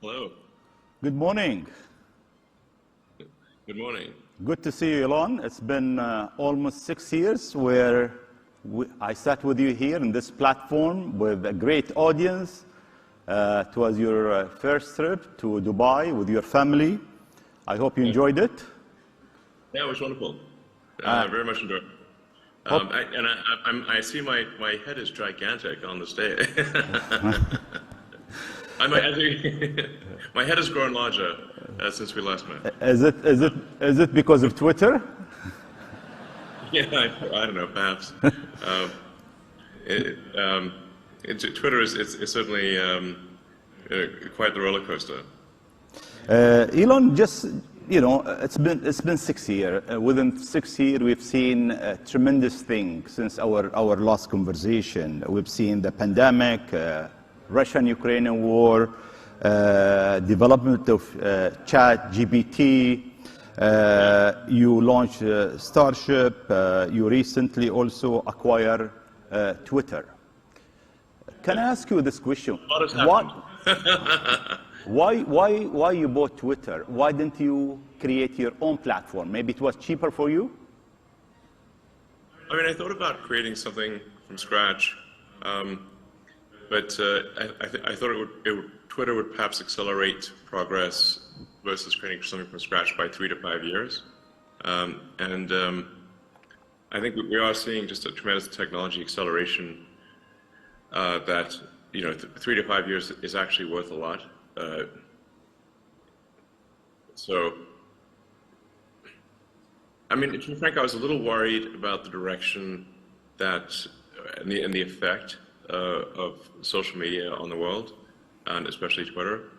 Hello. Good morning. Good morning. Good to see you, Elon. It's been almost 6 years where I sat with you here in this platform with a great audience. It was your first trip to Dubai with your family. I hope you enjoyed it. Yeah, it was wonderful. Very much enjoyed it. I see my head is gigantic on the stage. My head has grown larger since we last met. Is it because of Twitter? Yeah, I don't know, perhaps. Twitter is certainly quite the roller coaster. Elon, just it's been 6 years. Within 6 years, we've seen tremendous things since our last conversation. We've seen the pandemic, Russian-Ukrainian war, development of ChatGPT. You launched Starship. You recently also acquired Twitter. Can I ask you this question? Why you bought Twitter? Why didn't you create your own platform? Maybe it was cheaper for you? I mean, I thought about creating something from scratch, but I thought Twitter would perhaps accelerate progress versus creating something from scratch by 3 to 5 years. I think we are seeing just a tremendous technology acceleration that 3 to 5 years is actually worth a lot. I mean, to be frank, I was a little worried about the direction that and the effect of social media on the world, and especially Twitter.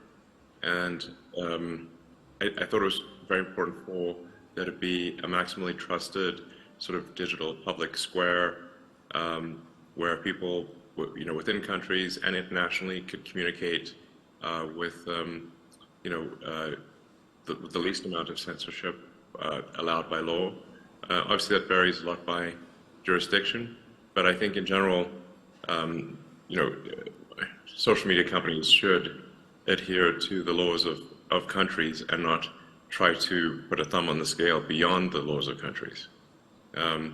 And I thought it was very important for there to be a maximally trusted sort of digital public square where people, within countries and internationally could communicate with the least amount of censorship allowed by law. Obviously, that varies a lot by jurisdiction, but I think in general, social media companies should adhere to the laws of countries and not try to put a thumb on the scale beyond the laws of countries. I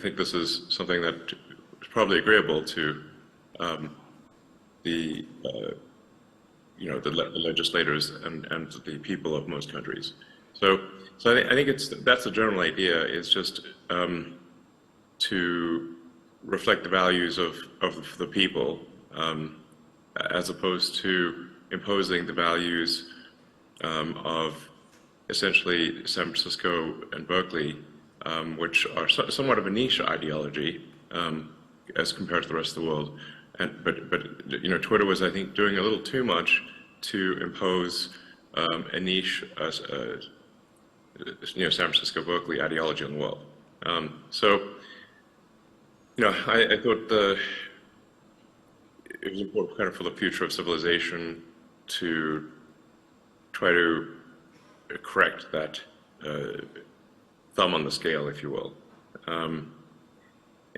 think this is something that is probably agreeable to the legislators and the people of most countries. So I think that's the general idea, is just to reflect the values of the people, as opposed to imposing the values of essentially San Francisco and Berkeley, which are somewhat of a niche ideology as compared to the rest of the world. But Twitter was, I think, doing a little too much to impose a niche San Francisco, Berkeley ideology on the world. I thought it was important kind of for the future of civilization to try to correct that thumb on the scale, if you will,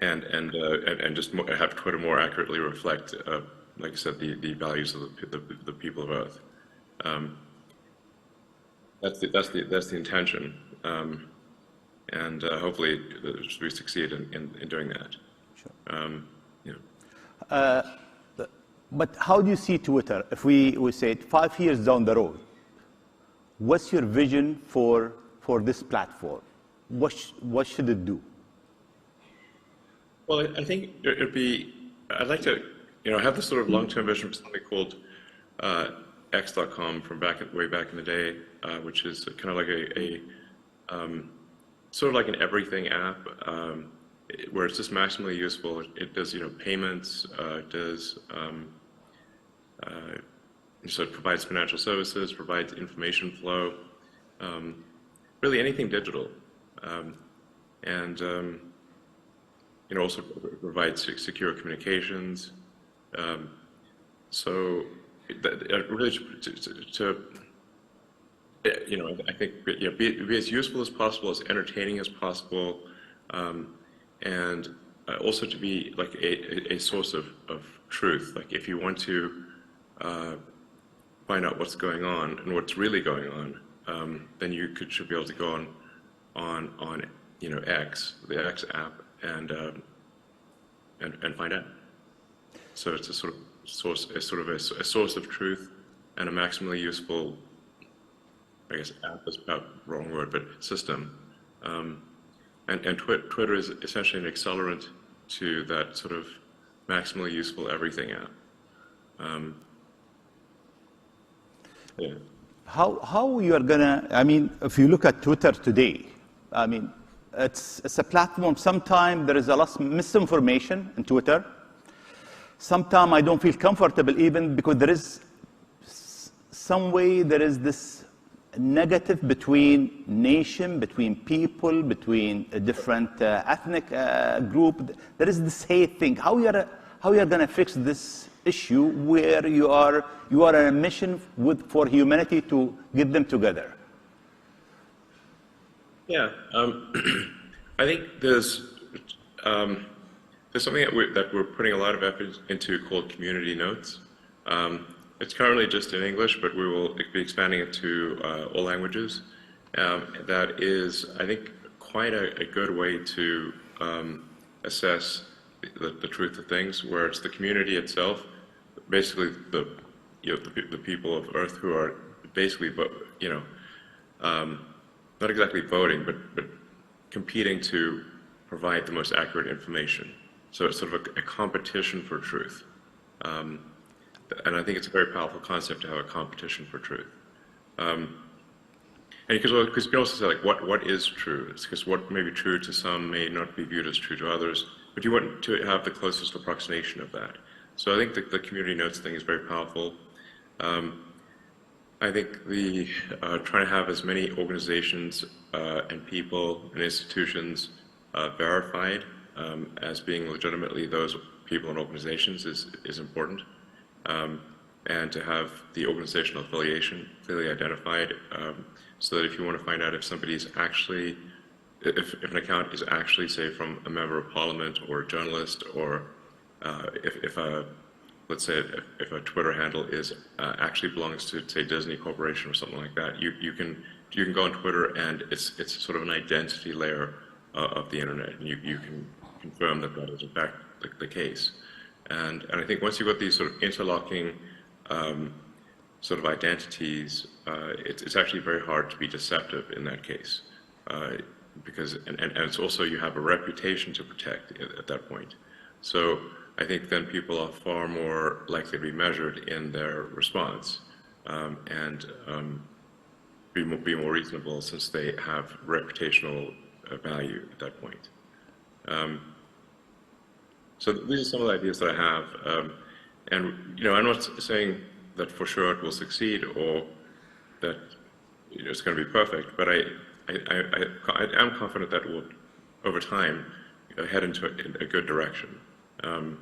and just have Twitter more accurately reflect, like I said, the values of the people of Earth. That's the intention, and hopefully we succeed in doing that. Sure. But how do you see Twitter? If we say 5 years down the road, what's your vision for this platform? What should it do? Well, I think I'd like to, have this sort of long-term vision for something called X.com from way back in the day, which is kind of like a sort of like an everything app, where it's just maximally useful. It does, payments, it does, so it provides financial services, provides information flow, really anything digital, and also provides secure communications. So that really I think be as useful as possible, as entertaining as possible, and also to be like a source of truth. Like if you want to find out what's going on and what's really going on, then you should be able to go on X, the X app, and find out. So it's a sort of a source of truth and a maximally useful, I guess, app is about the wrong word, but system. And Twitter is essentially an accelerant to that sort of maximally useful everything app. Yeah. How you are gonna? I mean, if you look at Twitter today, I mean, it's a platform. Sometimes there is a lot of misinformation in Twitter. Sometimes I don't feel comfortable even because there is some way there is this negative between nation, between people, between a different ethnic group. There is this hate thing. How you are going to fix this issue where you are on a mission for humanity to get them together? Yeah, I think there's something that we're putting a lot of effort into called community notes. It's currently just in English, but we will be expanding it to all languages. That is, I think, quite a good way to assess the truth of things, where it's the community itself, basically the people of Earth who are basically, not exactly voting, but competing to provide the most accurate information. So it's sort of a competition for truth. And I think it's a very powerful concept to have a competition for truth. And because you can also say, like, what is true? It's because what may be true to some may not be viewed as true to others, but you want to have the closest approximation of that. So I think the community notes thing is very powerful. I think trying to have as many organizations and people and institutions verified as being legitimately those people and organizations is important. And to have the organizational affiliation clearly identified, so that if you want to find out if somebody's actually, if an account is actually, say, from a member of parliament or a journalist, or let's say if a Twitter handle is actually belongs to, say, Disney Corporation or something like that, you can go on Twitter and it's sort of an identity layer of the internet, and you can confirm that is in fact the case. And I think once you've got these sort of interlocking sort of identities, it's actually very hard to be deceptive in that case, because and it's also, you have a reputation to protect at that point. So I think then people are far more likely to be measured in their response, and be more reasonable, since they have reputational value at that point. So these are some of the ideas that I have, and I'm not saying that for sure it will succeed or that it's going to be perfect, but I am confident that it will, over time, head into a good direction. And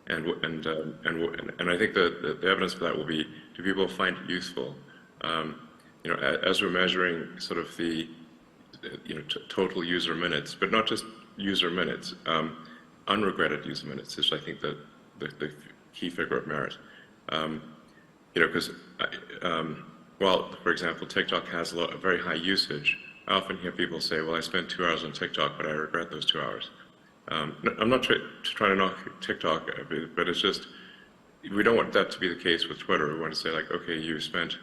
I think the evidence for that will be, do people find it useful? As we're measuring sort of the total user minutes, but not just user minutes, unregretted user minutes is, I think, the key figure of merit. Because while, for example, TikTok has a very high usage, I often hear people say, well, I spent 2 hours on TikTok, but I regret those 2 hours. I'm not trying to knock TikTok, but it's just, we don't want that to be the case with Twitter. We want to say, like, okay, you spent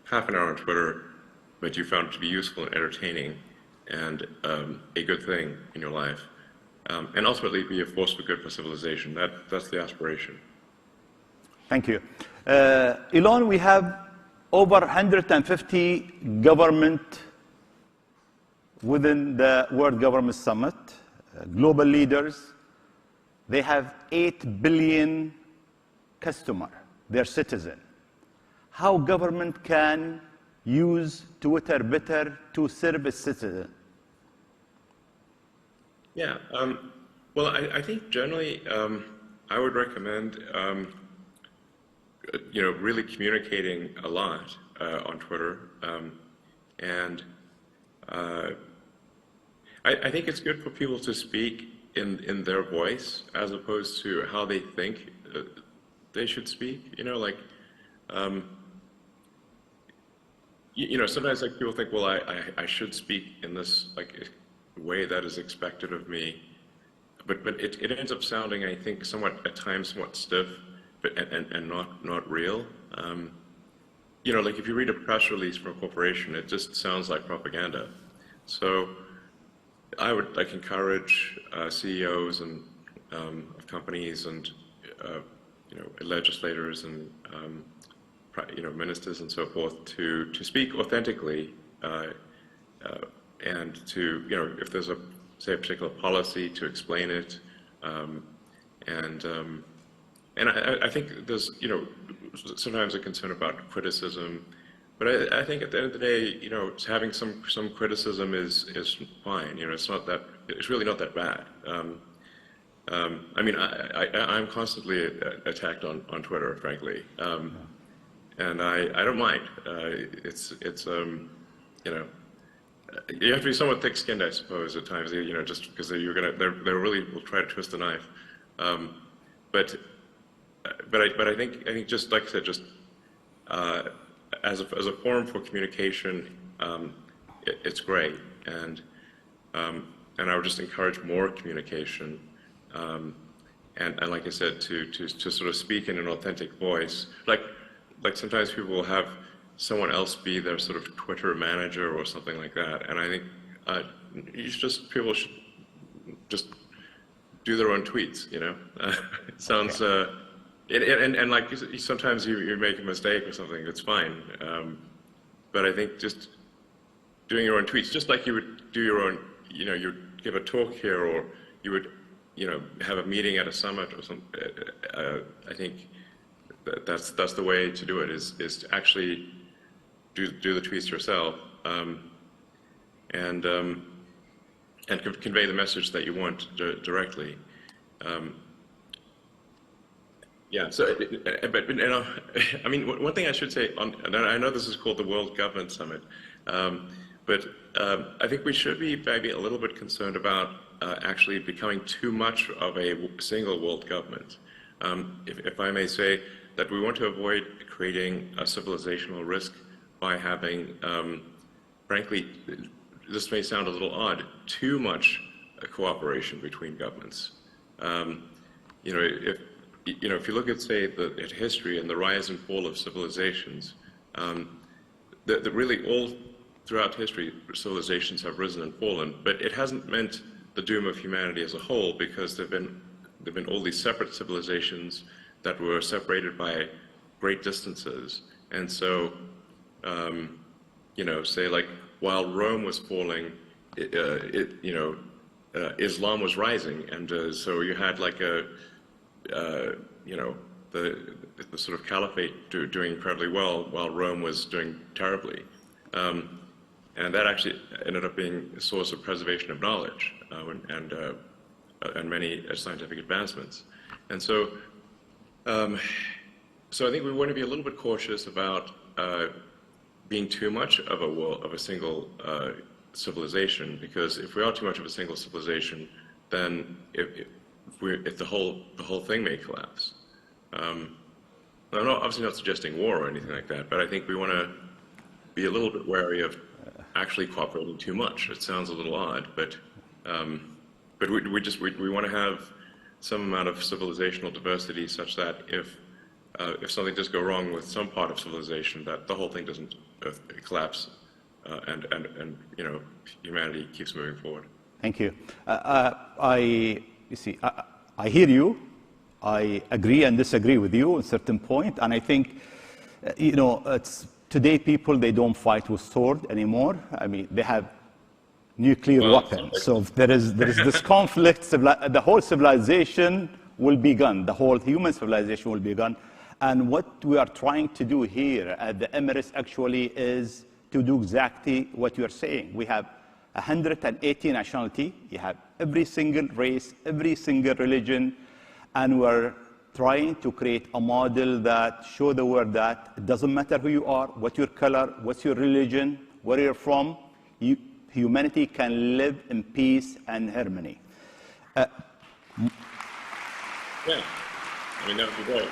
half an hour on Twitter, but you found it to be useful and entertaining and a good thing in your life. And ultimately be a force for good for civilization. That's the aspiration. Thank you. Elon, we have over 150 government within the World Government Summit, global leaders. They have 8 billion customers, their citizens. How government can use Twitter better to serve its citizens? Yeah, well, I think generally I would recommend really communicating a lot on Twitter, and I think it's good for people to speak in their voice as opposed to how they think they should speak. You know, sometimes like people think, well, I should speak in this like way that is expected of me, but it ends up sounding, I think, somewhat at times somewhat stiff, but and not real. You know, like if you read a press release from a corporation, it just sounds like propaganda. So I would like encourage CEOs and of companies and you know, legislators and you know, ministers and so forth to speak authentically and to, you know, if there's a, say, a particular policy, to explain it, and I think there's, you know, sometimes a concern about criticism, but I think at the end of the day, you know, having some criticism is fine. You know, it's really not that bad. I mean, I'm constantly attacked on Twitter, frankly, and I don't mind. It's you know, you have to be somewhat thick-skinned, I suppose, at times. You know, just because they really will try to twist the knife. But I think just like I said, just as a forum for communication, it's great, and I would just encourage more communication, and like I said, to sort of speak in an authentic voice. Like sometimes people will have someone else be their sort of Twitter manager or something like that, and I think people should just do their own tweets. You know, it sounds. And like sometimes you make a mistake or something, it's fine. But I think just doing your own tweets, just like you would do your own, you know, you would give a talk here, or you would, you know, have a meeting at a summit or something. I think that's the way to do it, is to actually do the tweets yourself, and convey the message that you want directly. Yeah, so, but you know, I mean, one thing I should say, and I know this is called the World Government Summit, but I think we should be maybe a little bit concerned about actually becoming too much of a single world government. If I may say, that we want to avoid creating a civilizational risk by having, frankly, this may sound a little odd, too much cooperation between governments. You know, if you look at, say, at history and the rise and fall of civilizations, that really all throughout history, civilizations have risen and fallen, but it hasn't meant the doom of humanity as a whole, because there've been all these separate civilizations that were separated by great distances. And so, you know, say like while Rome was falling, Islam was rising, and so you had like you know, the sort of caliphate doing incredibly well while Rome was doing terribly. And that actually ended up being a source of preservation of knowledge and many scientific advancements. And so, so I think we want to be a little bit cautious about being too much of a single civilization, because if we are too much of a single civilization, then if the whole thing may collapse. I'm obviously not suggesting war or anything like that, but I think we want to be a little bit wary of actually cooperating too much. It sounds a little odd, but we want to have some amount of civilizational diversity, such that if something does go wrong with some part of civilization, that the whole thing doesn't collapse, and you know, humanity keeps moving forward. Thank you. You see, I hear you. I agree and disagree with you at a certain point, and I think, you know, today people, they don't fight with sword anymore. I mean, they have nuclear weapons. So if there is this conflict, the whole civilization will be gone. The whole human civilization will be gone. And what we are trying to do here at the Emirates actually is to do exactly what you are saying. We have 180 nationality. You have every single race, every single religion, and we're trying to create a model that show the world that it doesn't matter who you are, what your color, what's your religion, where you're from, humanity can live in peace and harmony. Yeah, I mean, that would be great.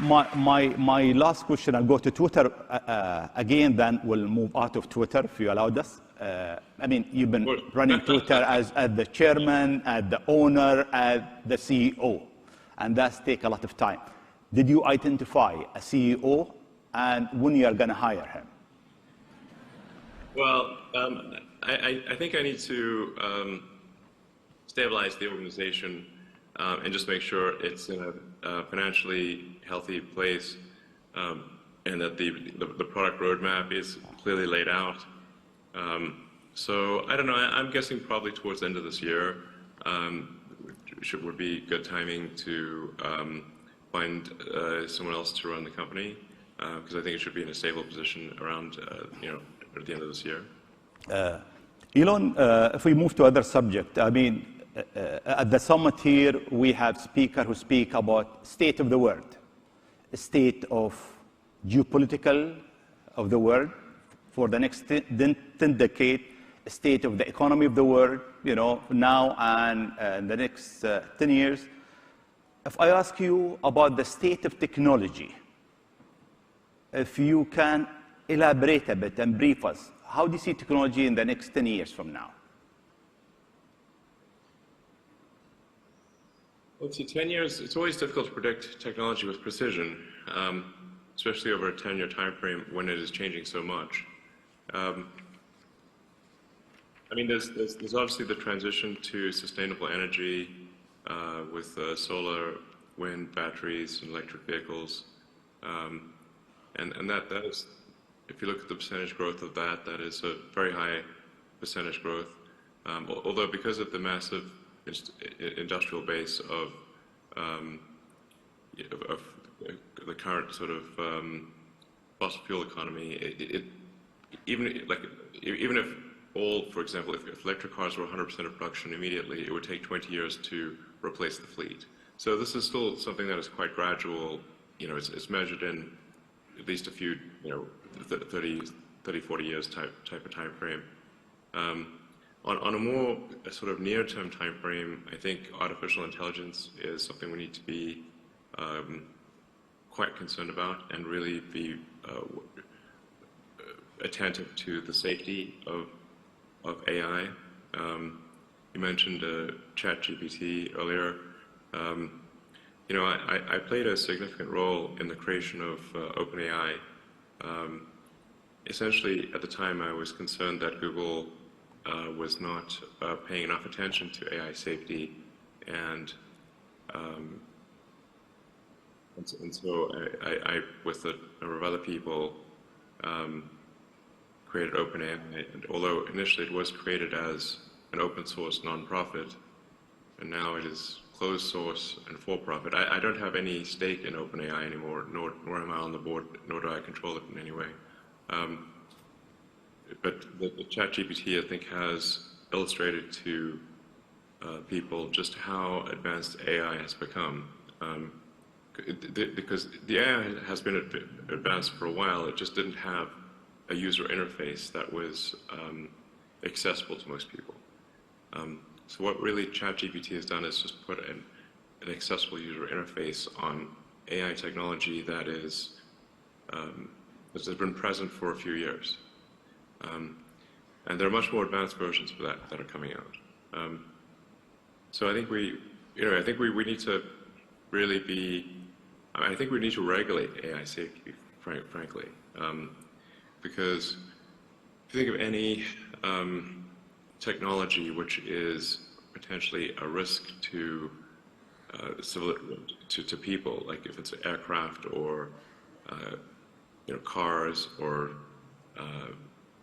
My last question, I'll go to Twitter again, then we'll move out of Twitter if you allowed us. I mean, you've been running Twitter as the chairman, as the owner, as the CEO, and that's take a lot of time. Did you identify a CEO and when you are going to hire him? Well, I think I need to stabilize the organization and just make sure it's in a financially healthy place, and that the product roadmap is clearly laid out. So I don't know. I'm guessing probably towards the end of this year would be good timing to find someone else to run the company, because I think it should be in a stable position around at the end of this year. Elon, if we move to other subject, I mean, at the summit here, we have speakers who speak about state of the world, state of geopolitical of the world for the next 10 decades, state of the economy of the world, now and the next 10 years. If I ask you about the state of technology, if you can elaborate a bit and brief us, how do you see technology in the next 10 years from now? Well, see, 10 years, it's always difficult to predict technology with precision, especially over a 10-year time frame when it is changing so much. I mean, there's obviously the transition to sustainable energy with solar, wind, batteries, and electric vehicles. And that is, if you look at the percentage growth of that, that is a very high percentage growth. Although because of the massive industrial base of the current sort of fossil fuel economy, even if all, for example, if electric cars were 100% of production immediately, it would take 20 years to replace the fleet. So this is still something that is quite gradual. It's measured in at least a few, 30, 40 years type of time frame. On a more sort of near-term time frame, I think artificial intelligence is something we need to be quite concerned about and really be attentive to the safety of AI. You mentioned ChatGPT earlier. I played a significant role in the creation of OpenAI. Essentially, at the time, I was concerned that Google was not paying enough attention to AI safety, and so I, with a number of other people, created OpenAI. And although initially it was created as an open source nonprofit, and now it is closed source and for profit. I don't have any stake in OpenAI anymore, nor am I on the board, nor do I control it in any way. But the ChatGPT, I think, has illustrated to people just how advanced AI has become. Because the AI has been advanced for a while, it just didn't have a user interface that was accessible to most people. So what really ChatGPT has done is just put an accessible user interface on AI technology that has been present for a few years. And there are much more advanced versions of that are coming out. So I think we need to really be, I think we need to regulate AI safety, frankly. Because if you think of any technology which is potentially a risk to people, like if it's aircraft or cars or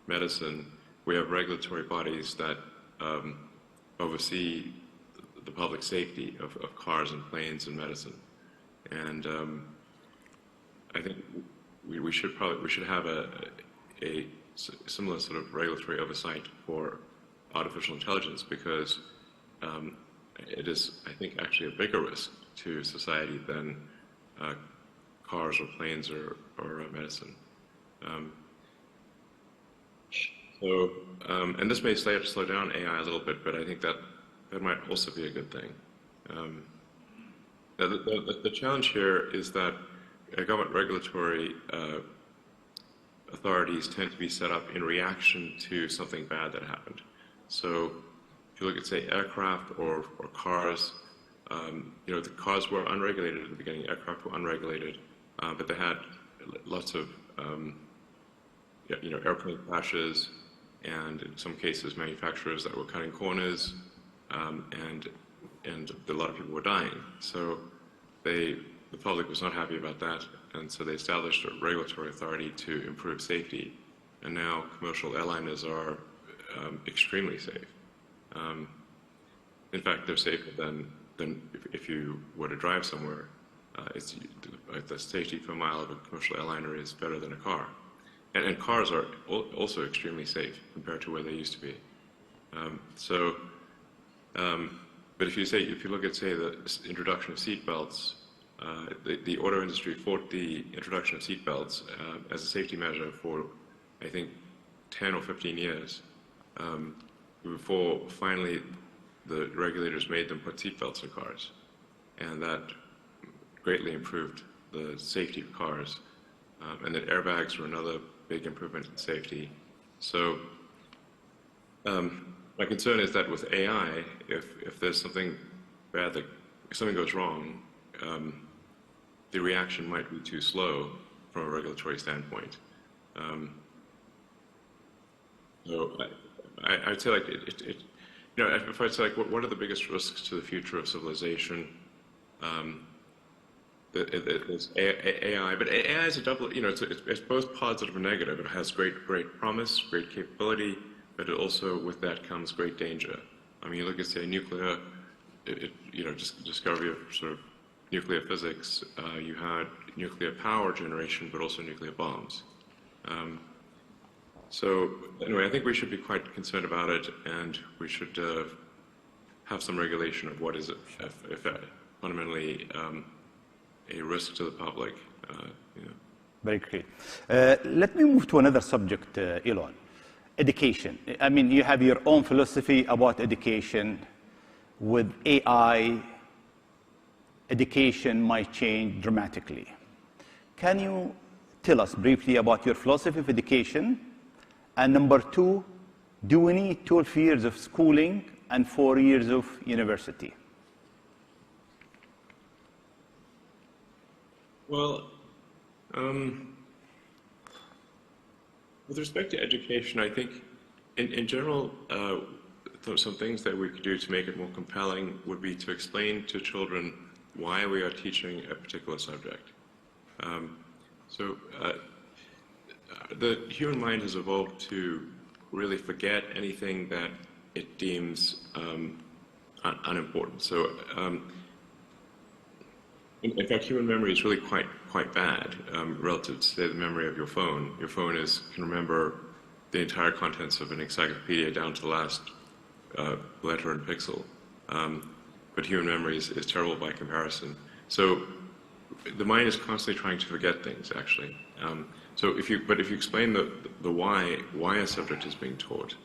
medicine, we have regulatory bodies that oversee the public safety of cars and planes and medicine. And I think we should have a similar sort of regulatory oversight for artificial intelligence, because it is, I think, actually a bigger risk to society than cars or planes or medicine. And this may slow down AI a little bit, but I think that might also be a good thing. The challenge here is that government regulatory authorities tend to be set up in reaction to something bad that happened. So if you look at, say, aircraft or cars, the cars were unregulated at the beginning, aircraft were unregulated, but they had lots of, airplane crashes, and in some cases manufacturers that were cutting corners, and a lot of people were dying. So the public was not happy about that, and so they established a regulatory authority to improve safety. And now commercial airliners are extremely safe. In fact, they're safer than if you were to drive somewhere. The safety per mile of a commercial airliner is better than a car. And cars are also extremely safe compared to where they used to be. But if you look at, say, the introduction of seatbelts, the auto industry fought the introduction of seatbelts as a safety measure for, I think, 10 or 15 years, before finally the regulators made them put seatbelts in cars. And that greatly improved the safety of cars. And that airbags were another big improvement in safety. So my concern is that with AI, if there's something bad, if something goes wrong, the reaction might be too slow from a regulatory standpoint. So I'd say, like, if I'd say, like, what are the biggest risks to the future of civilization? There's AI, but AI is a double, it's both positive and negative. It has great promise, great capability, but it also, with that comes great danger. I mean, you look at, say, nuclear, just discovery of sort of nuclear physics. You had nuclear power generation, but also nuclear bombs. So anyway, I think we should be quite concerned about it, and we should have some regulation of what is, if fundamentally, a risk to the public. Very great. Let me move to another subject, Elon. Education. I mean, you have your own philosophy about education. With AI, education might change dramatically. Can you tell us briefly about your philosophy of education? And number two, do we need 12 years of schooling and 4 years of university? Well, with respect to education, I think in general, some things that we could do to make it more compelling would be to explain to children why we are teaching a particular subject. The human mind has evolved to really forget anything that it deems unimportant. So, in fact, human memory is really quite bad relative to, say, the memory of your phone. Your phone can remember the entire contents of an encyclopedia down to the last letter and pixel. But human memory is terrible by comparison. So the mind is constantly trying to forget things, actually. So if you explain the why a subject is being taught,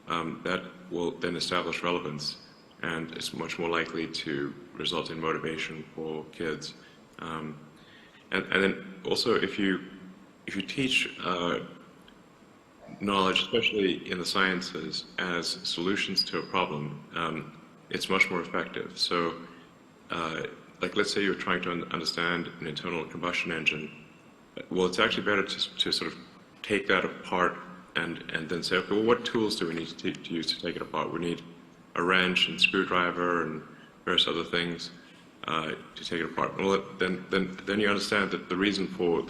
that will then establish relevance, and it's much more likely to result in motivation for kids. And then also, if you teach knowledge, especially in the sciences, as solutions to a problem, it's much more effective. So, like, let's say you're trying to understand an internal combustion engine. Well, it's actually better to sort of take that apart and then say, okay, well, what tools do we need to use to take it apart? We need a wrench and screwdriver and various other things to take it apart. Well, then you understand that the reason for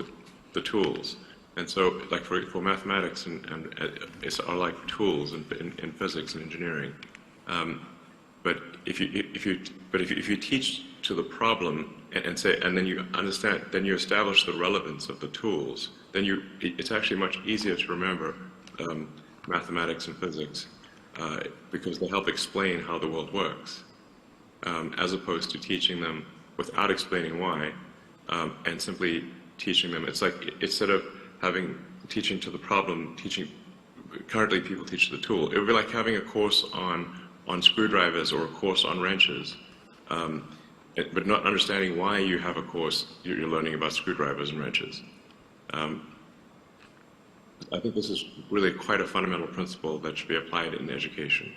the tools. And so, like, for mathematics are like tools in physics and engineering. But if you teach to the problem and then you understand, then you establish the relevance of the tools, then it's actually much easier to remember mathematics and physics because they help explain how the world works, as opposed to teaching them without explaining why and simply teaching them. It's like, instead of teaching to the problem, currently people teach the tool. It would be like having a course on screwdrivers or a course on wrenches. but not understanding why you have a course you're learning about screwdrivers and wrenches. I think this is really quite a fundamental principle that should be applied in education.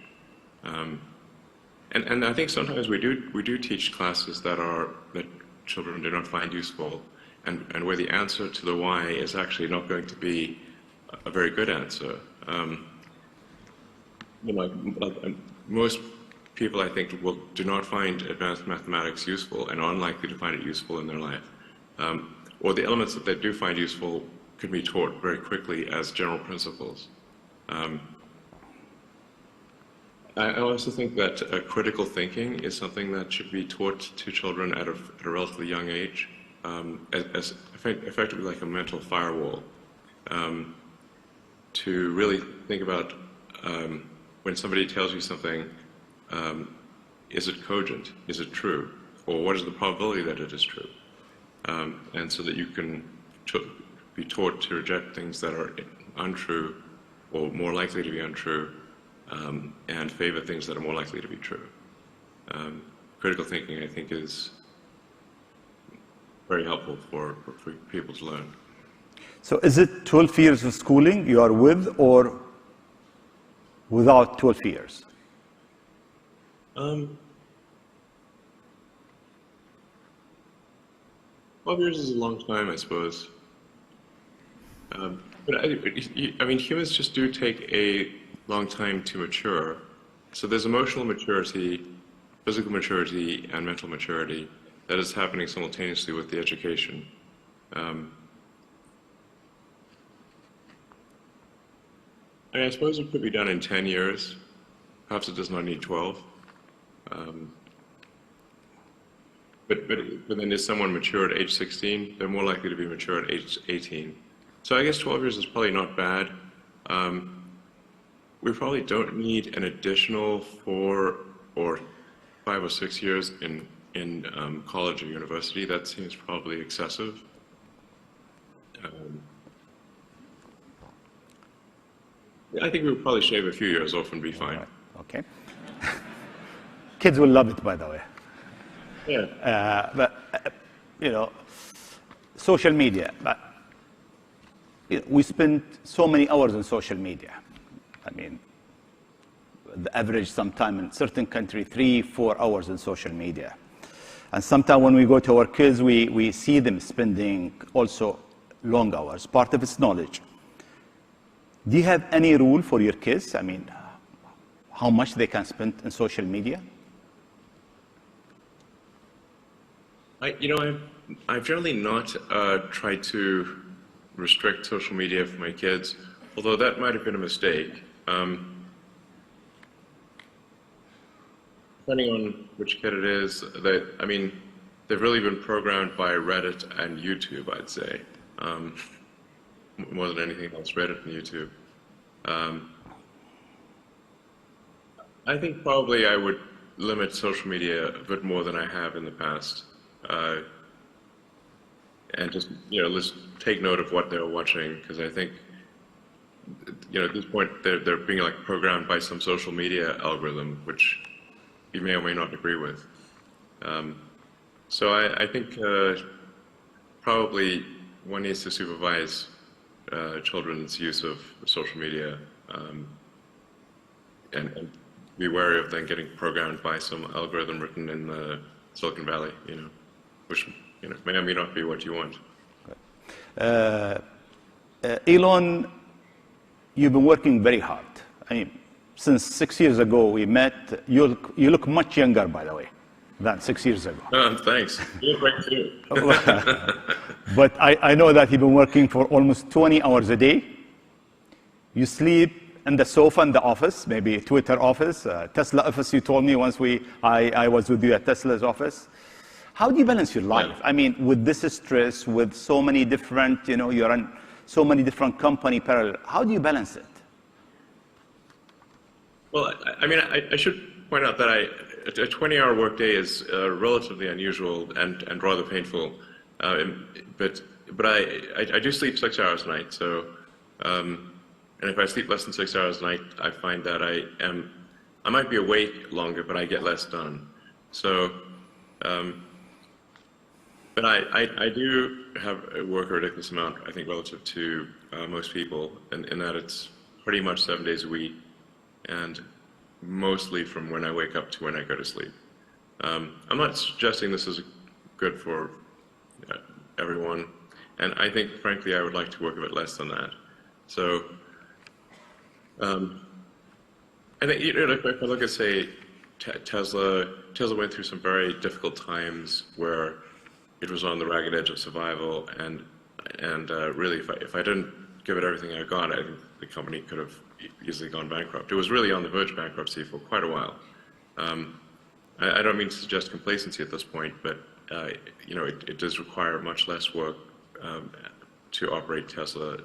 And I think sometimes we do teach classes that children do not find useful, and where the answer to the why is actually not going to be a very good answer. Most people, I think, do not find advanced mathematics useful and are unlikely to find it useful in their life. Or the elements that they do find useful can be taught very quickly as general principles. I also think that critical thinking is something that should be taught to children at a relatively young age, as effectively like a mental firewall, to really think about when somebody tells you something, is it cogent? Is it true? Or what is the probability that it is true? And so that you can be taught to reject things that are untrue or more likely to be untrue, and favor things that are more likely to be true. Critical thinking, I think, is very helpful for people to learn. So is it 12 years of schooling you are with, or without 12 years? 12 years is a long time, I suppose. But I mean, humans just do take a long time to mature. So there's emotional maturity, physical maturity, and mental maturity that is happening simultaneously with the education. I mean, I suppose it could be done in 10 years. Perhaps it does not need 12. But then is someone mature at age 16? They're more likely to be mature at age 18. So I guess 12 years is probably not bad. We probably don't need an additional 4 or 5 or 6 years in college or university. That seems probably excessive. I think we would probably shave a few years off and be fine. Right. Okay. Kids will love it, by the way. Yeah. But social media. But we spend so many hours on social media. I mean, the average sometime in certain country, 3-4 hours on social media. And sometimes when we go to our kids, we see them spending also long hours. Part of it's knowledge. Do you have any rule for your kids? I mean, how much they can spend on social media? I've generally not tried to restrict social media for my kids, although that might have been a mistake. Depending on which kid it is, they've really been programmed by Reddit and YouTube, I'd say, more than anything else, Reddit and YouTube. I think probably I would limit social media a bit more than I have in the past. And just, let's take note of what they're watching, because I think, at this point, they're being programmed by some social media algorithm, which you may or may not agree with. So I think probably one needs to supervise children's use of social media, and be wary of them getting programmed by some algorithm written in Silicon Valley, which may or may not be what you want. Elon, you've been working very hard. I mean, since 6 years ago we met, you look much younger, by the way, than 6 years ago. Thanks. You look great too. But I know that you've been working for almost 20 hours a day. You sleep in the sofa in the office, maybe Twitter office, Tesla office. You told me once I was with you at Tesla's office. How do you balance your life? I mean, with this stress, with so many different, you're in so many different company parallel. How do you balance it? Well, I should point out that a 20-hour workday is relatively unusual and rather painful. But I do sleep 6 hours a night. So, and if I sleep less than 6 hours a night, I find that I might be awake longer, but I get less done. So, But I do work a ridiculous amount, I think, relative to most people, in that it's pretty much 7 days a week, and mostly from when I wake up to when I go to sleep. I'm not suggesting this is good for everyone, and I think, frankly, I would like to work a bit less than that. So, I think, if I look at, say, Tesla went through some very difficult times where it was on the ragged edge of survival, and really, if I didn't give it everything I got, I think the company could have easily gone bankrupt. It was really on the verge of bankruptcy for quite a while. I don't mean to suggest complacency at this point, but it does require much less work to operate Tesla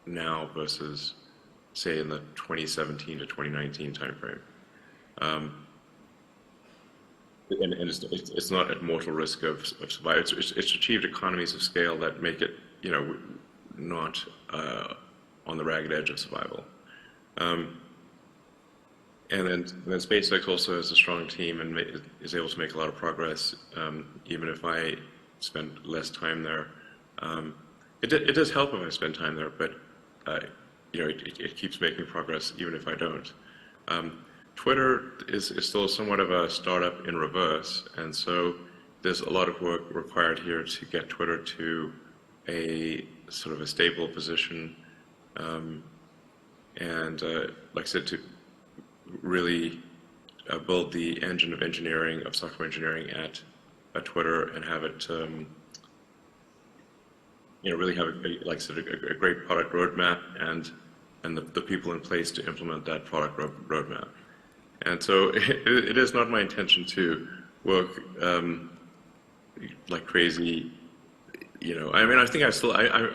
now versus, say, in the 2017 to 2019 timeframe. And it's not at mortal risk of survival. It's achieved economies of scale that make it, not on the ragged edge of survival. And then SpaceX also has a strong team and is able to make a lot of progress, even if I spend less time there. It does help if I spend time there, but it keeps making progress even if I don't. Twitter is still somewhat of a startup in reverse, and so there's a lot of work required here to get Twitter to a sort of a stable position, and like I said, to really build the engine of engineering, of software engineering at Twitter, and have it, really have, like I said, a great product roadmap, and the people in place to implement that product roadmap. And so it is not my intention to work like crazy. I think I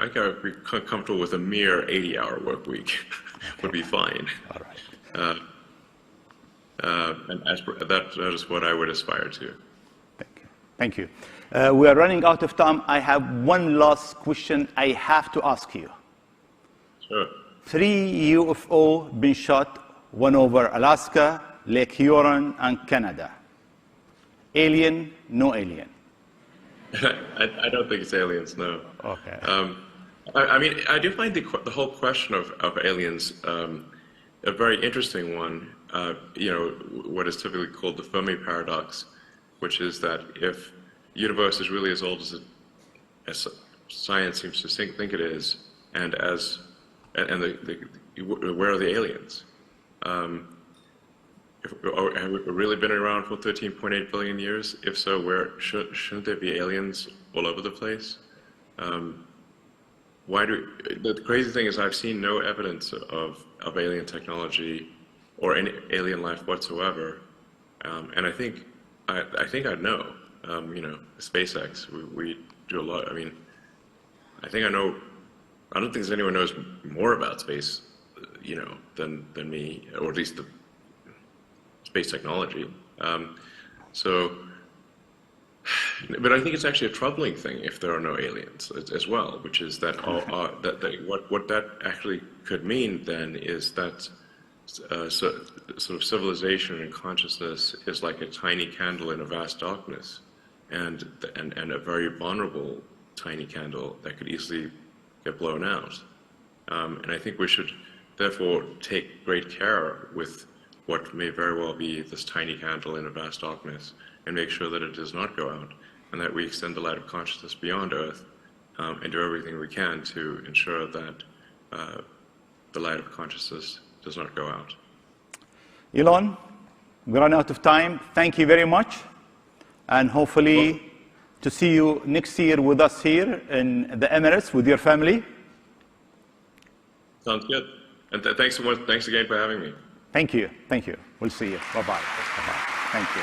could be comfortable with a mere 80-hour work week would be fine. All right. And that is what I would aspire to. Thank you. We are running out of time. I have one last question I have to ask you. Sure. 3 UFO been shot, one over Alaska, Lake Huron, and Canada. Alien, no alien? I don't think it's aliens, no. Okay. I do find the whole question of aliens a very interesting one. What is typically called the Fermi paradox, which is that if the universe is really as old as science seems to think it is, and where are the aliens? Have we really been around for 13.8 billion years? If so, shouldn't there be aliens all over the place? The crazy thing is I've seen no evidence of alien technology or any alien life whatsoever, and I think I'd know. SpaceX, we do a lot. I think I know. I don't think anyone knows more about space, than me, or at least the space technology. But I think it's actually a troubling thing if there are no aliens as well, which is that what that actually could mean then is that sort of civilization and consciousness is like a tiny candle in a vast darkness, and a very vulnerable tiny candle that could easily get blown out. And I think we should therefore take great care with what may very well be this tiny candle in a vast darkness, and make sure that it does not go out, and that we extend the light of consciousness beyond Earth, and do everything we can to ensure that the light of consciousness does not go out. Elon, we run out of time. Thank you very much, and hopefully to see you next year with us here in the Emirates with your family. Sounds good. And thanks so much. Thanks again for having me. Thank you. Thank you. We'll see you. Bye-bye. Bye-bye. Thank you.